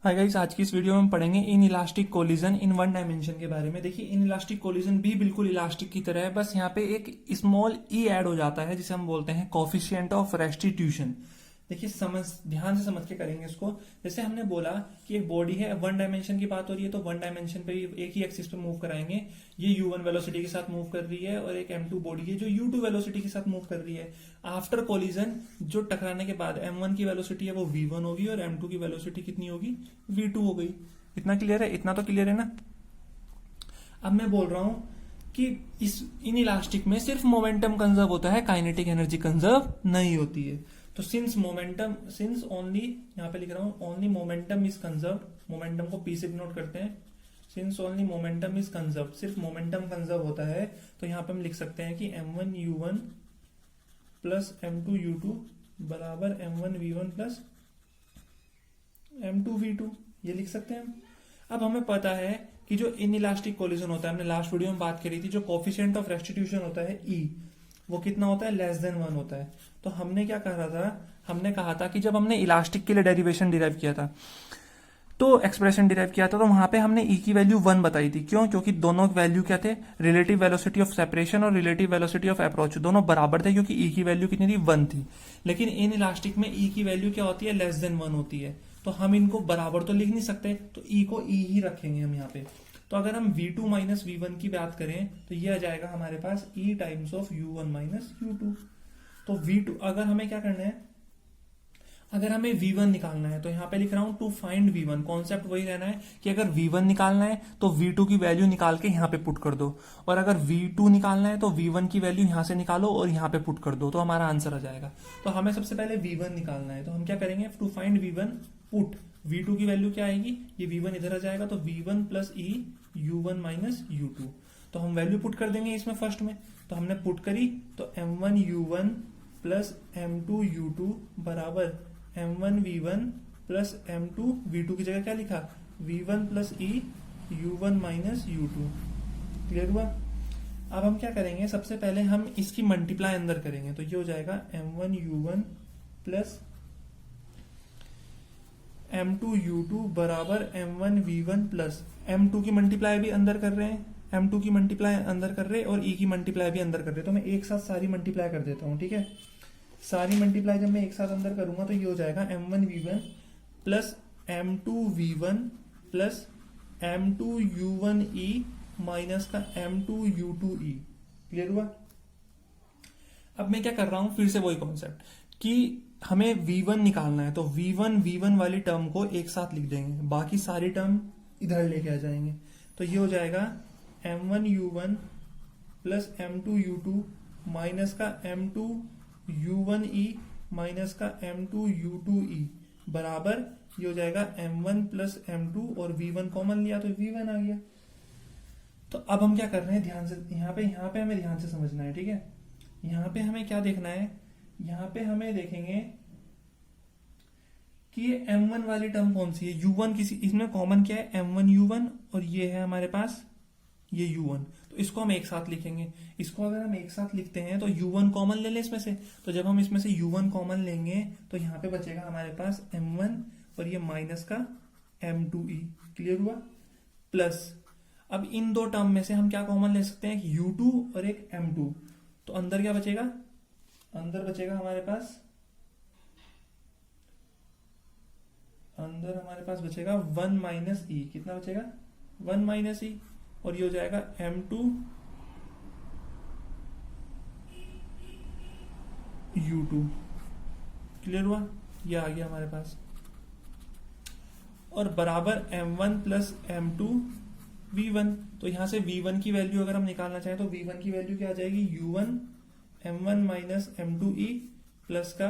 Hi guys, आज की इस वीडियो में हम पढ़ेंगे in elastic collision in one dimension के बारे में। देखिए, इन इलास्टिक कोलिजन भी बिल्कुल इलास्टिक की तरह है, बस यहाँ पे एक स्मॉल ई ऐड हो जाता है जिसे हम बोलते हैं कोफिशिएंट ऑफ रेस्टिट्यूशन। देखिए, ध्यान से समझ के करेंगे इसको। जैसे हमने बोला कि एक बॉडी है, वन डायमेंशन की बात हो रही है, तो वन डायमेंशन पे एक ही एक्सिस पे मूव कराएंगे। ये u1 वेलोसिटी के साथ मूव कर रही है और एक m2 बॉडी है जो u2 वेलोसिटी के साथ मूव कर रही है। आफ्टर कोलिजन जो टकराने के बाद m1 की वेलोसिटी है वो v1 होगी और m2 की वेलोसिटी कितनी होगी, v2 हो गई। इतना क्लियर है? इतना तो क्लियर है ना। अब मैं बोल रहा हूं कि इस इन इलास्टिक में सिर्फ मोमेंटम कंजर्व होता है, काइनेटिक एनर्जी कंजर्व नहीं होती है। तो सिंस ओनली, यहाँ पे लिख रहा हूं only momentum is conserve, momentum को पी से डिनोट करते हैं। Since only momentum is conserve, सिर्फ मोमेंटम कंजर्व होता है, तो यहाँ पे हम लिख सकते हैं कि m1u1 प्लस m2u2 बराबर m1v1 प्लस m2v2, ये लिख सकते हैं हम। अब हमें पता है कि जो इन इलास्टिक कोलिजन होता है, हमने लास्ट वीडियो में बात करी थी, जो कोफिशिएंट ऑफ रेस्टिट्यूशन होता है ई, वो कितना होता है, लेस देन 1 होता है। तो हमने क्या कहा था, हमने कहा था कि जब हमने इलास्टिक के लिए डेरिवेशन डिराइव किया था, तो एक्सप्रेशन डिराइव किया था, तो वहां पे हमने ई की वैल्यू 1 बताई थी। क्यों? क्योंकि दोनों वैल्यू क्या थे, रिलेटिव वेलोसिटी ऑफ सेपरेशन और रिलेटिव वेलोसिटी ऑफ अप्रोच, दोनों बराबर थे क्योंकि ई की वैल्यू कितनी थी, 1 थी। लेकिन इन इलास्टिक में ई की वैल्यू क्या होती है, लेस देन 1 होती है। तो हम इनको बराबर तो लिख नहीं सकते, तो ई को ई ही रखेंगे हम यहाँ पे। तो अगर हम v2 माइनस v1 की बात करें तो ये आ जाएगा हमारे पास e times of u1 minus u2। तो v2, अगर हमें क्या करना है, अगर हमें v1 निकालना है तो यहाँ पे लिख रहा हूं टू फाइंड v1। कॉन्सेप्ट वही रहना है कि अगर v1 निकालना है तो v2 की वैल्यू निकाल के यहाँ पे पुट कर दो, और अगर v2 निकालना है तो v1 की वैल्यू यहाँ से निकालो और यहाँ पे पुट कर दो, तो हमारा आंसर आ जाएगा। तो हमें सबसे पहले v1 निकालना है, तो हम क्या करेंगे, to find v1 put v2 की वैल्यू क्या आएगी, ये v1 इधर आ जाएगा, तो v1 प्लस ई u1 माइनस u2। तो हम वैल्यू पुट कर देंगे इसमें फर्स्ट में, तो हमने पुट करी, तो m1 u1 plus m2 u2 बराबर m1 v1 plus m2 v2 की जगह क्या लिखा, v1 प्लस ई u1 माइनस u2। क्लियर हुआ? अब हम क्या करेंगे, सबसे पहले हम इसकी मल्टीप्लाई अंदर करेंगे, तो ये हो जाएगा m1 u1 plus m2 u2 बराबर m1 v1 प्लस m2 की मल्टीप्लाई भी अंदर कर रहे हैं, m2 की मल्टीप्लाई अंदर कर रहे हैं और e की मल्टीप्लाई भी अंदर कर रहे हैं। तो मैं एक साथ सारी मल्टीप्लाई कर देता हूँ, ठीक है। सारी मल्टीप्लाई जब मैं एक साथ अंदर करूंगा तो ये हो जाएगा m1 v1 plus m2 v1 plus m2 u1 e minus का m2 u2 e। क्लियर हुआ? अब मैं क्या कर रहा हूं, फिर से वही कॉन्सेप्ट कि हमें v1 निकालना है, तो v1 वाली टर्म को एक साथ लिख देंगे, बाकी सारी टर्म इधर लेके आ जाएंगे। तो ये हो जाएगा m1 u1 plus m2 u2 minus का m2 u1 e माइनस का m2 u2 e बराबर, ये हो जाएगा m1 प्लस m2 और v1 कॉमन लिया तो v1 आ गया। तो अब हम क्या कर रहे हैं, ध्यान से यहाँ पे हमें ध्यान से समझना है, ठीक है। यहाँ पे हमें क्या देखना है, यहाँ पे हमें देखेंगे कि ये m1 वाली टर्म कौन सी है, u1 किसी, इसमें कॉमन क्या है, m1 u1 और ये है हमारे पास ये u1, तो इसको हम एक साथ लिखेंगे। इसको अगर हम एक साथ लिखते हैं तो u1 कॉमन ले लें इसमें से, तो जब हम इसमें से u1 कॉमन लेंगे तो यहाँ पे बचेगा हमारे पास m1 और ये माइनस का m2e। क्लियर हुआ? प्लस अब इन दो टर्म में से हम क्या कॉमन ले सकते हैं, u2 और एक m2, तो अंदर क्या बचेगा, अंदर बचेगा हमारे पास, अंदर हमारे पास बचेगा 1 माइनस ई। कितना बचेगा, 1 माइनस ई, और ये हो जाएगा m2 u2। क्लियर हुआ? ये आ गया हमारे पास, और बराबर m1 प्लस m2 v1। तो यहां से v1 की वैल्यू अगर हम निकालना चाहें तो v1 की वैल्यू क्या आ जाएगी, u1 m1 minus m2e plus का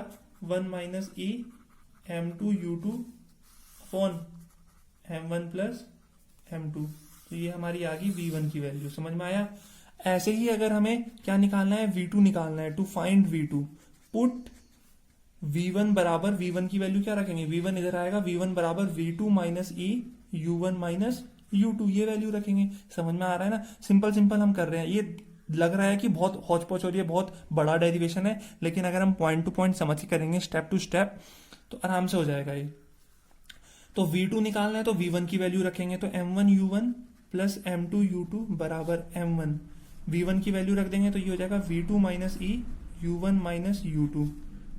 1 minus e m2 u2 upon m1 plus m2। तो ये हमारी आ गई v1 की वैल्यू। समझ में आया? ऐसे ही अगर हमें क्या निकालना है, v2 निकालना है, to find v2 put v1 बराबर, v1 की वैल्यू क्या रखेंगे, v1 इधर आएगा, v1 बराबर v2 minus e u1 minus u2, ये वैल्यू रखेंगे। समझ में आ रहा है ना? सिंपल सिंपल हम कर रहे हैं। ये लग रहा है कि बहुत हौच पौच हो रही है, बहुत बड़ा डेरिवेशन है, लेकिन अगर हम पॉइंट टू पॉइंट समझ के करेंगे, स्टेप टू स्टेप, तो आराम से हो जाएगा ये। तो V2 निकालना है तो V1 की वैल्यू रखेंगे, तो M1U1 प्लस M2U2 बराबर M1। V1 की वैल्यू रख देंगे तो ये हो जाएगा V2 minus E U1 minus U2,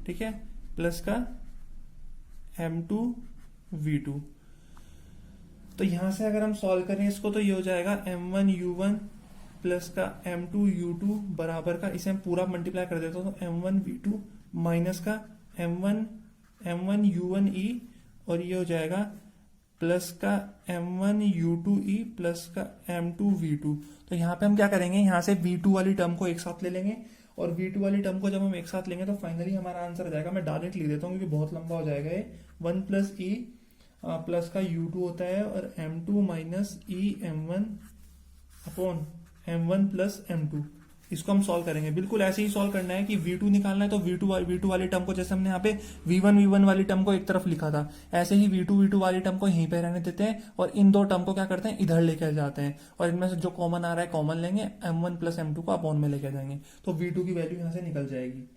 ठीक है, प्लस का M2V2। तो यहां से अगर हम सॉल्व करें इसको तो ये हो जाएगा M1U1 प्लस का M2U2 बराबर का, इसे हम पूरा मल्टीप्लाई कर देते हो तो M1V2 माइनस का M1U1E, और ये हो जाएगा प्लस का M1U2E प्लस का M2V2। तो यहाँ पे हम क्या करेंगे, यहाँ से V2 वाली टर्म को एक साथ ले लेंगे, और V2 वाली टर्म को जब हम एक साथ लेंगे तो फाइनली हमारा आंसर आ जाएगा। मैं डायरेक्ट लिख देता हूँ क्योंकि बहुत लंबा हो जाएगा ये। 1 प्लस E प्लस का U2 होता है और M2 minus E M1 upon M1 plus M2। इसको हम सॉल्व करेंगे, बिल्कुल ऐसे ही सॉल्व करना है कि V2 निकालना है तो V2 वाली टर्म को, जैसे हमने यहाँ पे V1 वाली टर्म को एक तरफ लिखा था, ऐसे ही V2 वाली टर्म को यहीं पे रहने देते हैं और इन दो टर्म को क्या करते हैं, इधर लेके जाते हैं, और इनमें से जो कॉमन आ रहा है कॉमन लेंगे, M1 प्लस M2 को अपॉन में लेके जाएंगे, तो V2 की वैल्यू यहाँ से निकल जाएगी।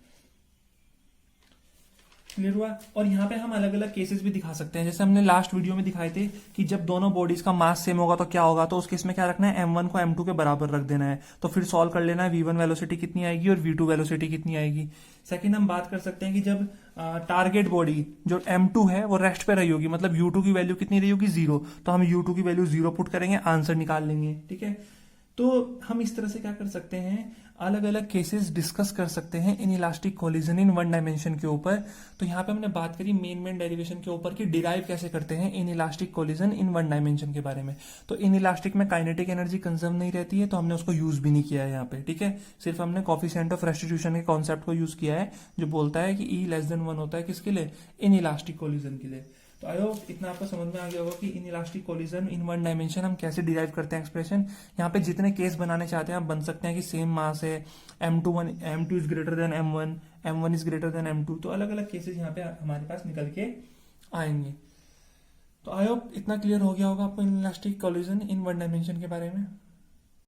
क्लियर हुआ। और यहाँ पे हम अलग अलग केसेस भी दिखा सकते हैं, जैसे हमने लास्ट वीडियो में दिखाए थे कि जब दोनों बॉडीज का मास सेम होगा तो क्या होगा, तो उस केस में क्या रखना है, M1 को M2 के बराबर रख देना है, तो फिर सॉल्व कर लेना है V1 वेलोसिटी कितनी आएगी और V2 वेलोसिटी कितनी आएगी। सेकंड हम बात कर सकते हैं कि जब टारगेट बॉडी जो M2 है वो रेस्ट पे रही होगी, मतलब U2 की वैल्यू कितनी रही होगी, 0, तो हम U2 की वैल्यू 0 पुट करेंगे, आंसर निकाल लेंगे, ठीक है। तो हम इस तरह से क्या कर सकते हैं, अलग अलग केसेस डिस्कस कर सकते हैं in elastic collision in one dimension के ऊपर। तो यहाँ पे हमने बात करी मेन डेरिवेशन के ऊपर कि डिराइव कैसे करते हैं in elastic collision in one dimension के बारे में। तो इन इलास्टिक में काइनेटिक एनर्जी कंजर्व नहीं रहती है, तो हमने उसको यूज भी नहीं किया है यहाँ पे, ठीक है। सिर्फ हमने कोफिशिएंट ऑफ रेस्टिट्यूशन के कॉन्सेप्ट को यूज किया है, जो बोलता है कि E लेस देन 1 होता है किसके लिए, इन इलास्टिक कोलिजन के लिए। तो आई होप इतना आपको समझ में आ गया होगा कि in elastic collision in one dimension हम कैसे डिराइव करते हैं एक्सप्रेशन। यहाँ पे जितने केस बनाने चाहते हैं आप बन सकते हैं कि सेम मास है, M2 is greater than M1, M1 is greater than M2, तो अलग अलग केसेस यहाँ पे हमारे पास निकल के आएंगे। तो आई होप इतना क्लियर हो गया होगा आपको in elastic collision in one dimension के बारे में।